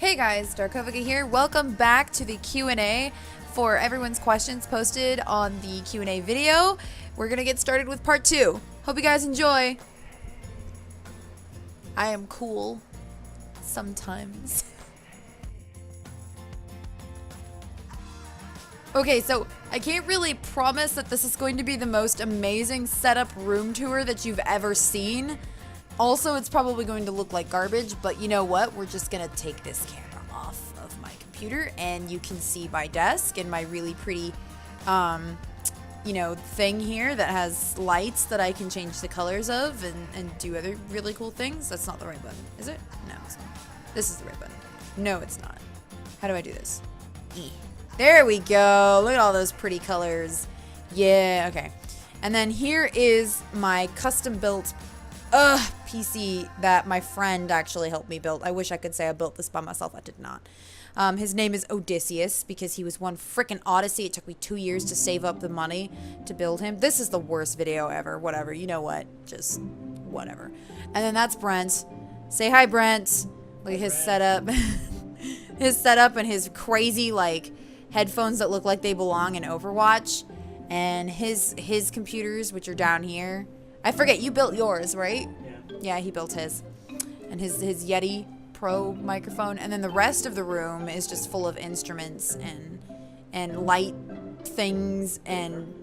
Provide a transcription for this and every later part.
Hey guys, Darkovika here. Welcome back to the Q&A for everyone's questions posted on the Q&A video. We're gonna get started with part 2. Hope you guys enjoy. I am cool sometimes. Okay, so I can't really promise that this is going to be the most amazing setup room tour that you've ever seen. Also, it's probably going to look like garbage, but you know what? We're just gonna take this camera off of my computer and you can see my desk and my really pretty, thing here that has lights that I can change the colors of and do other really cool things. That's not the right button, is it? No, it's not. This is the right button. No, it's not. How do I do this? E. There we go. Look at all those pretty colors. Yeah, okay. And then here is my custom-built PC that my friend actually helped me build. I wish I could say I built this by myself. I did not. His name is Odysseus because he was one frickin' odyssey. It took me 2 years to save up the money to build him. This is the worst video ever. Whatever. You know what? Just whatever. And then that's Brent. Say hi, Brent. Look at his setup. His setup and his crazy, like, headphones that look like they belong in Overwatch. And his computers, which are down here. I forget, you built yours, right? Yeah, he built his. And his Yeti Pro microphone. And then the rest of the room is just full of instruments and light things and...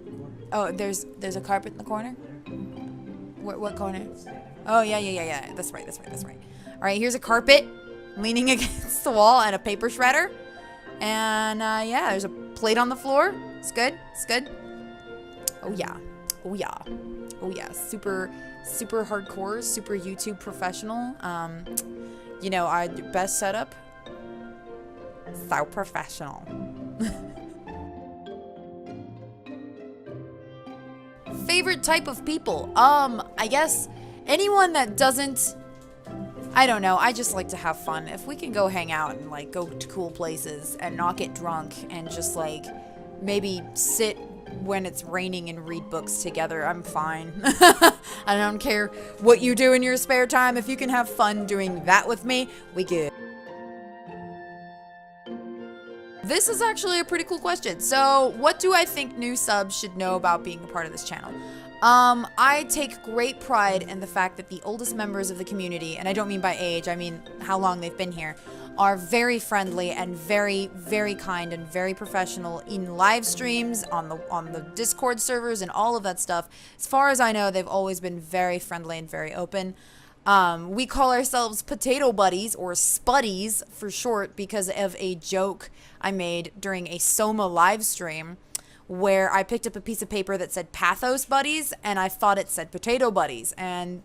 Oh, there's a carpet in the corner? What corner? Oh, yeah. That's right. Alright, here's a carpet leaning against the wall and a paper shredder. And, yeah, there's a plate on the floor. It's good. Oh, yeah. Super hardcore, super YouTube professional. Our best setup. So professional. Favorite type of people? I guess anyone that doesn't... I don't know, I just like to have fun. If we can go hang out and, like, go to cool places and not get drunk and just, like, maybe sit when it's raining and read books together, I'm fine. I don't care what you do in your spare time. If you can have fun doing that with me, we good. This is actually a pretty cool question. So, what do I think new subs should know about being a part of this channel? I take great pride in the fact that the oldest members of the community, and I don't mean by age, I mean how long they've been here, are very friendly and very, very kind and very professional in live streams, on the Discord servers and all of that stuff. As far as I know, they've always been very friendly and very open. We call ourselves Potato Buddies, or Spuddies for short, because of a joke I made during a Soma live stream where I picked up a piece of paper that said Pathos Buddies and I thought it said Potato Buddies, and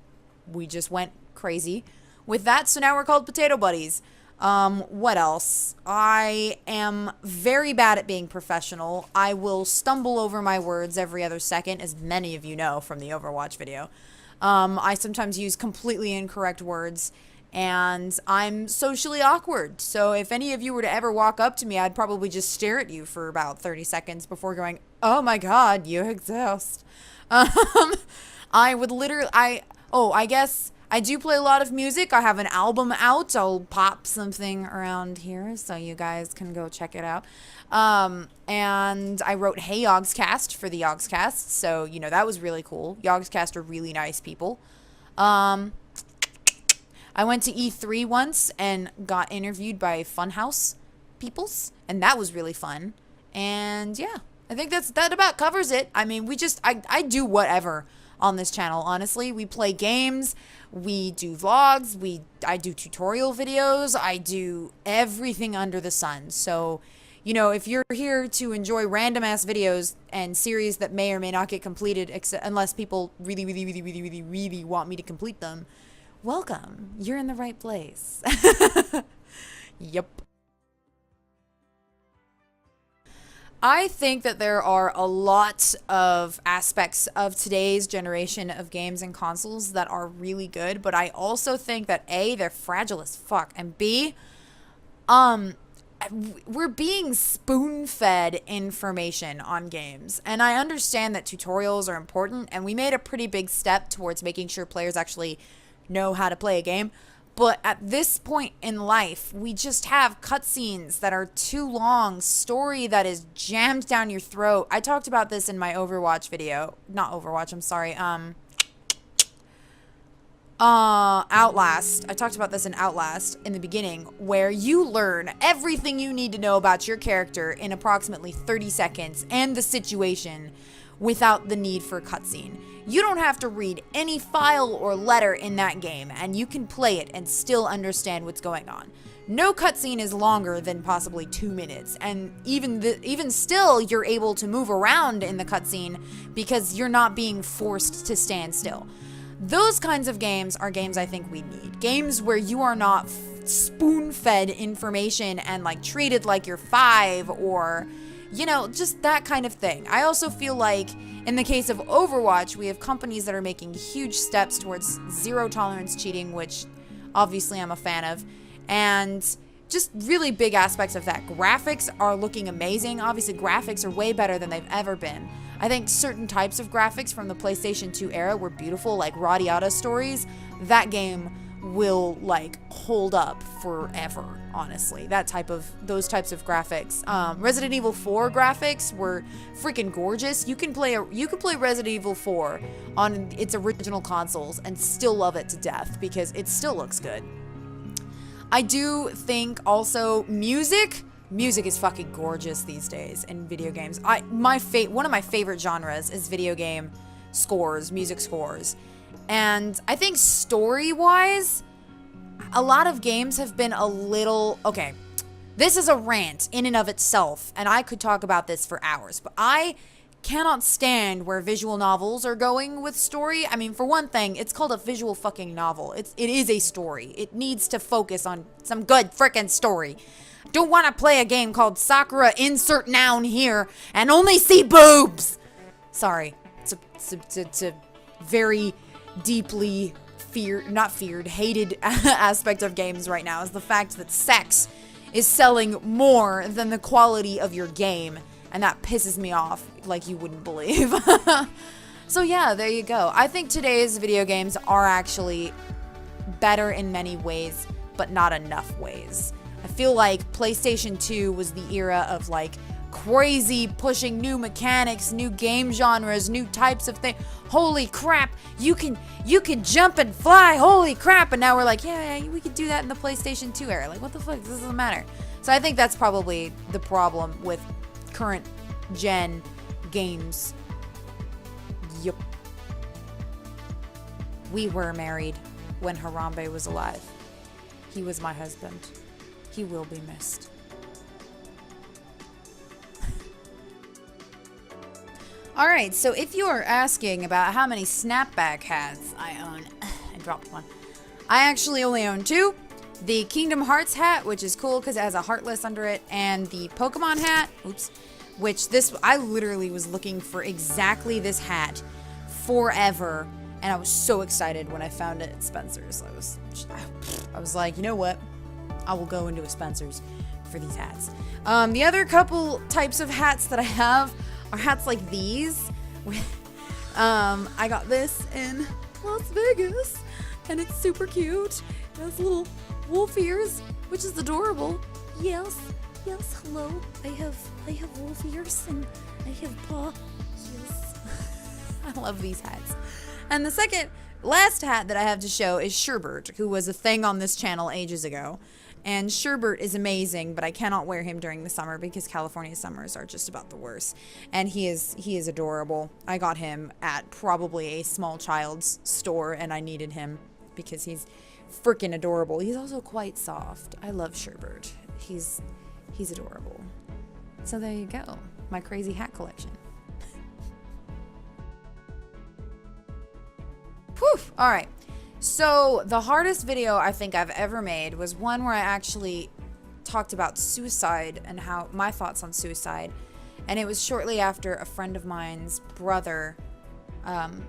we just went crazy with that, so now we're called Potato Buddies. What else? I am very bad at being professional. I will stumble over my words every other second, as many of you know from the Overwatch video. I sometimes use completely incorrect words, and I'm socially awkward. So if any of you were to ever walk up to me, I'd probably just stare at you for about 30 seconds before going, oh my god, you exist. I would literally, I guess I do play a lot of music. I have an album out. I'll pop something around here so you guys can go check it out. And I wrote Hey Yogscast for the Yogscast, so, that was really cool. Yogscast are really nice people. I went to E3 once and got interviewed by Funhouse peoples, and that was really fun. And, yeah, I think that about covers it. I mean, I do whatever on this channel, honestly. We play games, we do vlogs, I do tutorial videos, I do everything under the sun. So, if you're here to enjoy random ass videos and series that may or may not get completed, unless people really want me to complete them, welcome. You're in the right place. Yep. I think that there are a lot of aspects of today's generation of games and consoles that are really good, but I also think that A, they're fragile as fuck, and B, we're being spoon-fed information on games. And I understand that tutorials are important, and we made a pretty big step towards making sure players actually know how to play a game. But at this point in life, we just have cutscenes that are too long, story that is jammed down your throat. I talked about this in my Overwatch video. Not Overwatch, I'm sorry. Outlast. I talked about this in Outlast in the beginning, where you learn everything you need to know about your character in approximately 30 seconds and the situation without the need for a cutscene. You don't have to read any file or letter in that game, and you can play it and still understand what's going on. No cutscene is longer than possibly 2 minutes, and even still, you're able to move around in the cutscene because you're not being forced to stand still. Those kinds of games are games I think we need. Games where you are not spoon-fed information and like treated like you're 5, or, you know, just that kind of thing. I also feel like in the case of Overwatch, we have companies that are making huge steps towards zero tolerance cheating, which obviously I'm a fan of, and just really big aspects of that. Graphics are looking amazing. Obviously, graphics are way better than they've ever been. I think certain types of graphics from the PlayStation 2 era were beautiful, like Radiata Stories. That game will like hold up forever, honestly. Those types of graphics. Resident Evil 4 graphics were freaking gorgeous. You can play Resident Evil 4 on its original consoles and still love it to death because it still looks good. I do think also music is fucking gorgeous these days in video games. One of my favorite genres is video game scores, music scores. And I think story-wise, a lot of games have been a little... Okay, this is a rant in and of itself, and I could talk about this for hours, but I cannot stand where visual novels are going with story. I mean, for one thing, it's called a visual fucking novel. It is a story. It needs to focus on some good frickin' story. Don't want to play a game called Sakura insert noun here and only see boobs. Sorry. It's a very deeply hated aspect of games right now is the fact that sex is selling more than the quality of your game. And that pisses me off like you wouldn't believe. So yeah, there you go. I think today's video games are actually better in many ways, but not enough ways. I feel like PlayStation 2 was the era of like crazy pushing new mechanics, new game genres, new types of things. Holy crap, you can jump and fly, holy crap. And now we're like, yeah, we could do that in the PlayStation 2 era. Like, what the fuck, this doesn't matter. So I think that's probably the problem with current gen games. Yup. We were married when Harambe was alive. He was my husband. He will be missed. Alright, so if you are asking about how many snapback hats I own, I dropped one. I actually only own 2. The Kingdom Hearts hat, which is cool because it has a heartless under it, and the Pokemon hat, I literally was looking for exactly this hat forever, and I was so excited when I found it at Spencer's. I was like, you know what? I will go into a Spencer's for these hats. The other couple types of hats that I have are hats like these. I got this in Las Vegas, and it's super cute. It has little wolf ears, which is adorable. Yes, hello. I have wolf ears and I have paw. Yes. I love these hats. And the last hat that I have to show is Sherbert, who was a thing on this channel ages ago. And Sherbert is amazing, but I cannot wear him during the summer because California summers are just about the worst. And he is adorable. I got him at probably a small child's store, and I needed him because he's freaking adorable. He's also quite soft. I love Sherbert. He's adorable. So there you go. My crazy hat collection. Whew. All right. So the hardest video I think I've ever made was one where I actually talked about suicide and how my thoughts on suicide. And it was shortly after a friend of mine's brother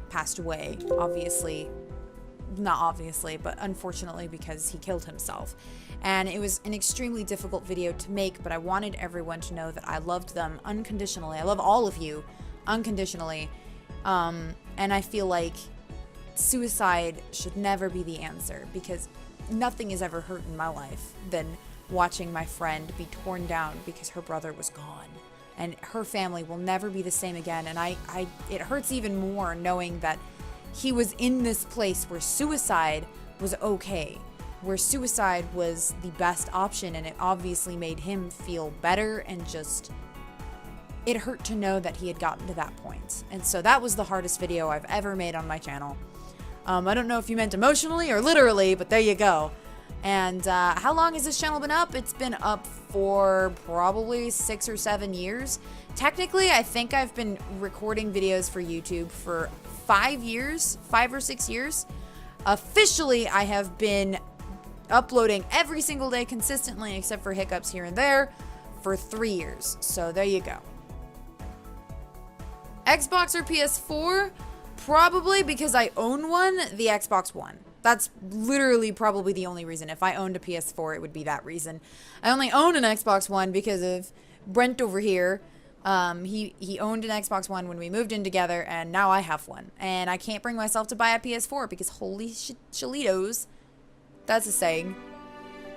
passed away. Not obviously, but unfortunately, because he killed himself. And it was an extremely difficult video to make, but I wanted everyone to know that I loved them unconditionally. I love all of you unconditionally. And I feel like suicide should never be the answer, because nothing has ever hurt in my life than watching my friend be torn down because her brother was gone. And her family will never be the same again. And it hurts even more knowing that he was in this place where suicide was okay, where suicide was the best option, and it obviously made him feel better, and just, it hurt to know that he had gotten to that point. And so that was the hardest video I've ever made on my channel. I don't know if you meant emotionally or literally, but there you go. And how long has this channel been up? It's been up for probably 6 or 7 years. Technically, I think I've been recording videos for YouTube for 5 years, 5 or 6 years. Officially, I have been uploading every single day consistently, except for hiccups here and there, for 3 years. So there you go. Xbox or PS4? Probably because I own one, the Xbox One. That's literally probably the only reason. If I owned a PS4, it would be that reason. I only own an Xbox One because of Brent over here. He owned an Xbox One when we moved in together, and now I have one. And I can't bring myself to buy a PS4 because holy Cholitos. That's a saying.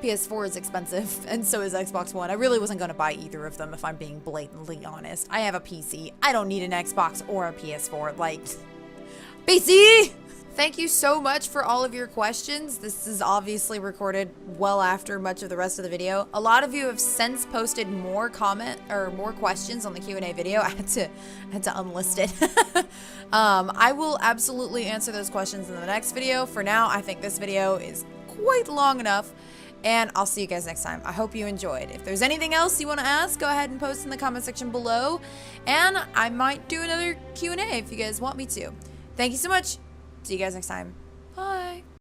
PS4 is expensive, and so is Xbox One. I really wasn't going to buy either of them if I'm being blatantly honest. I have a PC. I don't need an Xbox or a PS4. Like, PC! Thank you so much for all of your questions. This is obviously recorded well after much of the rest of the video. A lot of you have since posted more questions on the Q&A video. I had to unlist it. I will absolutely answer those questions in the next video. For now, I think this video is quite long enough, and I'll see you guys next time. I hope you enjoyed. If there's anything else you want to ask, go ahead and post in the comment section below, and I might do another Q&A if you guys want me to. Thank you so much. See you guys next time. Bye.